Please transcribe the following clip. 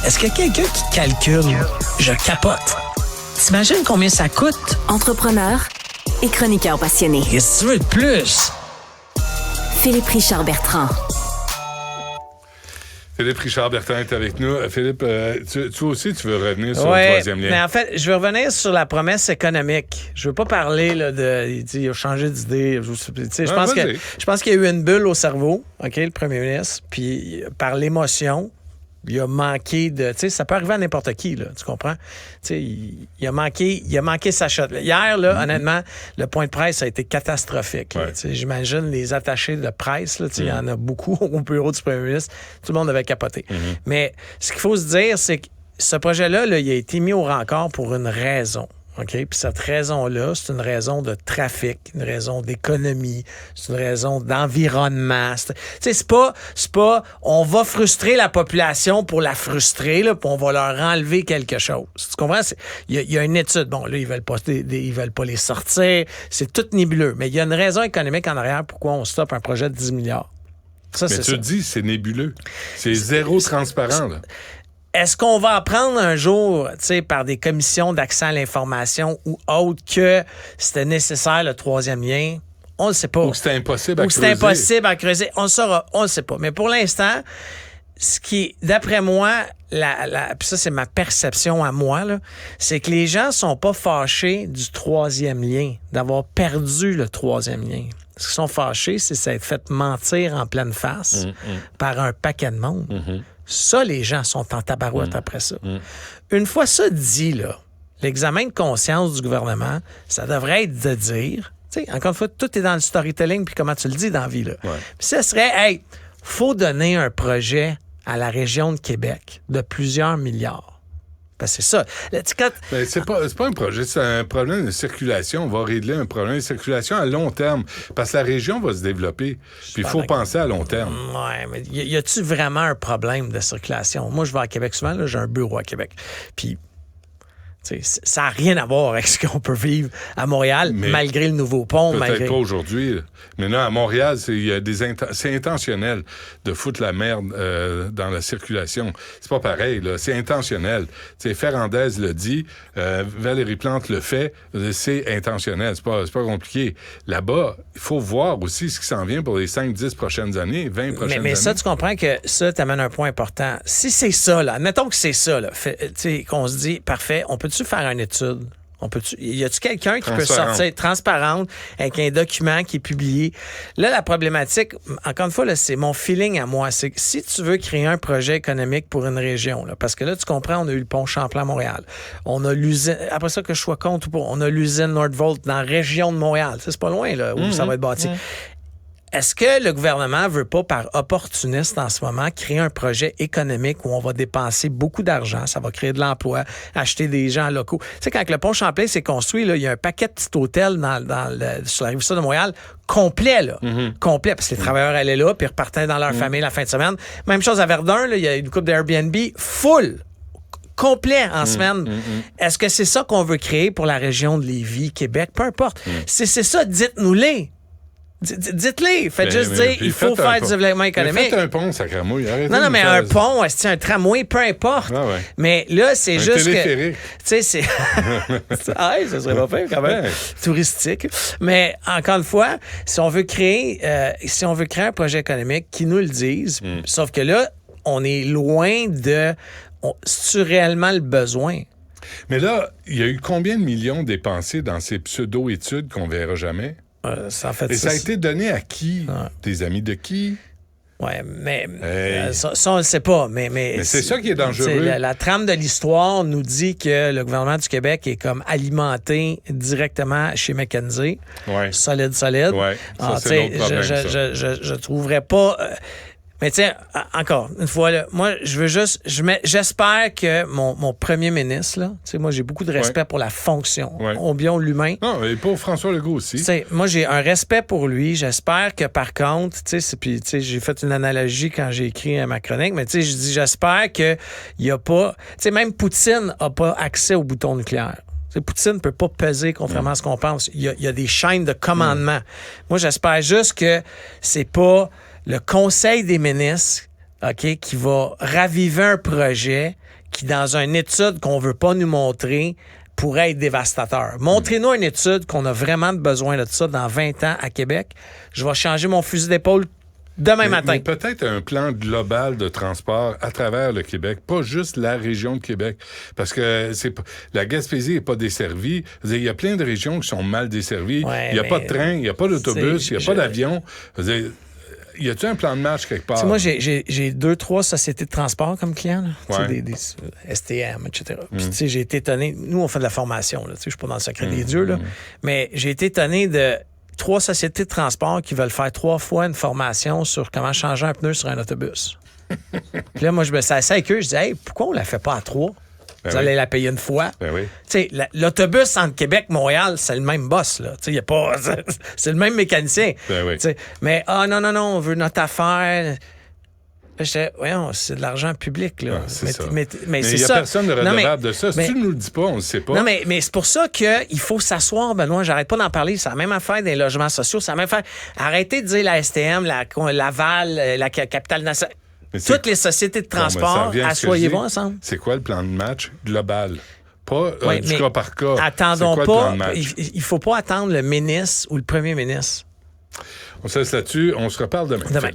Est-ce qu'il y a quelqu'un qui calcule? Je capote. T'imagines combien ça coûte? Entrepreneur et chroniqueur passionné. Qu'est-ce que tu veux de plus? Philippe Richard Bertrand. Philippe Richard Bertrand est avec nous. Philippe, toi aussi, tu veux revenir sur le troisième lien. Mais en fait, je veux revenir sur la promesse économique. Je veux pas parler là, il a changé d'idée. Je pense qu'il y a eu une bulle au cerveau, OK, le premier ministre, puis par l'émotion, il a manqué de... Tu sais, ça peut arriver à n'importe qui, là, tu comprends? Tu sais, il a manqué sa shot. Hier, là, honnêtement, le point de presse a été catastrophique. Là, j'imagine les attachés de presse, là, il y en a beaucoup au bureau du premier ministre. Tout le monde avait capoté. Mais ce qu'il faut se dire, c'est que ce projet-là, là, il a été mis au rencard pour une raison. OK? Puis cette raison-là, c'est une raison de trafic, une raison d'économie, c'est une raison d'environnement. C'est pas on va frustrer la population pour la frustrer, là, puis on va leur enlever quelque chose. Tu comprends? Il y a une étude. Bon, là, ils veulent pas les sortir. C'est tout nébuleux. Mais il y a une raison économique en arrière pourquoi on stoppe un projet de 10 milliards. Ça, mais tu dis, c'est nébuleux. C'est zéro transparent, là. Est-ce qu'on va apprendre un jour, tu sais, par des commissions d'accès à l'information ou autres que c'était nécessaire le troisième lien? On ne le sait pas. Ou que c'était impossible à creuser. Ou que c'était impossible à creuser. On le saura. On ne le sait pas. Mais pour l'instant, ce qui, d'après moi, puis ça, c'est ma perception à moi, là, c'est que les gens sont pas fâchés du troisième lien, d'avoir perdu le troisième lien. Ce qu'ils sont fâchés, c'est s'être fait mentir en pleine face par un paquet de monde. Ça, les gens sont en tabarouette après ça. Une fois ça dit, là, l'examen de conscience du gouvernement, ça devrait être de dire, tu sais, encore une fois, tout est dans le storytelling puis comment tu le dis dans la vie, là. Puis ça serait, hey, faut donner un projet à la région de Québec de plusieurs milliards. Parce que c'est ça. C'est pas un projet, c'est un problème de circulation. On va régler un problème de circulation à long terme. Parce que la région va se développer. Puis il faut penser à long terme. Oui, mais y a-tu vraiment un problème de circulation? Moi, je vais à Québec souvent, là, j'ai un bureau à Québec. Puis ça n'a rien à voir avec ce qu'on peut vivre à Montréal, malgré le nouveau pont. Peut-être pas aujourd'hui. Mais là, à Montréal, c'est intentionnel de foutre la merde dans la circulation. C'est pas pareil, là. C'est intentionnel. Ferrandez l'a dit, Valérie Plante le fait, c'est intentionnel. C'est pas compliqué. Là-bas, il faut voir aussi ce qui s'en vient pour les 5-10 prochaines années, 20 prochaines années. Mais ça, tu comprends que ça t'amène un point important. Si c'est ça, là, admettons que c'est ça, là, qu'on se dit, parfait, on peut-tu faire une étude? Y a-tu quelqu'un qui peut sortir transparente avec un document qui est publié? Là, la problématique, encore une fois, là, c'est mon feeling à moi. C'est que si tu veux créer un projet économique pour une région, là, parce que là, tu comprends, on a eu le pont Champlain à Montréal. On a l'usine, après ça que je sois contre ou pas, on a l'usine Nordvolt dans la région de Montréal. C'est pas loin, là, où ça va être bâti. Est-ce que le gouvernement veut pas, par opportuniste en ce moment, créer un projet économique où on va dépenser beaucoup d'argent, ça va créer de l'emploi, acheter des gens locaux? Tu sais, quand le pont Champlain s'est construit, là, il y a un paquet de petits hôtels sur la rive sud de Montréal complet, là. Complet, parce que les travailleurs allaient là, puis repartaient dans leur famille la fin de semaine. Même chose à Verdun, là, il y a une couple d'Airbnb full. Complet en semaine. Est-ce que c'est ça qu'on veut créer pour la région de Lévis, Québec? Peu importe. Si c'est ça, dites-nous-les. Dites-les. Faites juste dire il faut faire du développement économique. Faites un pont, sacramouille. Non, mais un pont, c'est un tramway, peu importe. Ah ouais. Mais là, c'est juste téléphérique. que... Tu sais, c'est... ça serait pas fait quand même. Touristique. Mais encore une fois, si on veut créer un projet économique, qui nous le disent, sauf que là, on est loin de... C'est-tu réellement le besoin? Mais là, il y a eu combien de millions dépensés dans ces pseudo-études qu'on verra jamais? Ça a été donné à qui? Des amis de qui? Oui, mais ça, on ne le sait pas. Mais c'est ça qui est dangereux. La trame de l'histoire nous dit que le gouvernement du Québec est comme alimenté directement chez McKinsey. Ouais. Solide. Ouais. Ça, c'est l'autre problème, je trouverais pas... Mais tiens, encore une fois, là, moi, j'espère que mon premier ministre, là, moi, j'ai beaucoup de respect pour la fonction, ou bien l'humain. Non, et pour François Legault aussi. Moi, j'ai un respect pour lui. J'espère que, par contre, j'ai fait une analogie quand j'ai écrit ma chronique, mais je dis, j'espère qu'il n'y a pas... Même Poutine n'a pas accès au bouton nucléaire. Poutine ne peut pas peser, contrairement à ce qu'on pense. Il y a des chaînes de commandement. Moi, j'espère juste que c'est pas... le Conseil des ministres OK, qui va raviver un projet qui, dans une étude qu'on veut pas nous montrer, pourrait être dévastateur. Montrez-nous une étude qu'on a vraiment besoin de ça dans 20 ans à Québec. Je vais changer mon fusil d'épaule demain matin. Mais peut-être un plan global de transport à travers le Québec, pas juste la région de Québec. Parce que la Gaspésie n'est pas desservie. Il y a plein de régions qui sont mal desservies. Ouais, il n'y a pas de train, il n'y a pas d'autobus, il n'y a pas d'avion. Y a-tu un plan de match quelque part? Moi, j'ai 2-3 sociétés de transport comme clients, des STM, etc. Puis, j'ai été étonné. Nous, on fait de la formation. Je suis pas dans le secret des dieux, là, mais j'ai été étonné de 3 sociétés de transport qui veulent faire 3 fois une formation sur comment changer un pneu sur un autobus. Puis là, moi, je me suis assis avec eux. Je dis, hey, pourquoi on la fait pas à 3? Vous allez la payer une fois. L'autobus entre Québec et Montréal, c'est le même boss. Là. Y a pas, c'est le même mécanicien. Mais, non, on veut notre affaire. J'étais, voyons, c'est de l'argent public. Là. C'est ça. Mais il n'y a personne de redevable de ça. Si tu ne nous le dis pas, on ne le sait pas. Non, mais c'est pour ça qu'il faut s'asseoir, Benoît. J'arrête pas d'en parler. C'est la même affaire des logements sociaux. C'est la même affaire. Arrêtez de dire la STM, Laval, la Capitale nationale. Toutes les sociétés de transport, asseyez-vous ensemble. C'est quoi le plan de match global? Pas du cas par cas. Attendons pas. Il ne faut pas attendre le ministre ou le premier ministre. On se laisse là-dessus. On se reparle demain.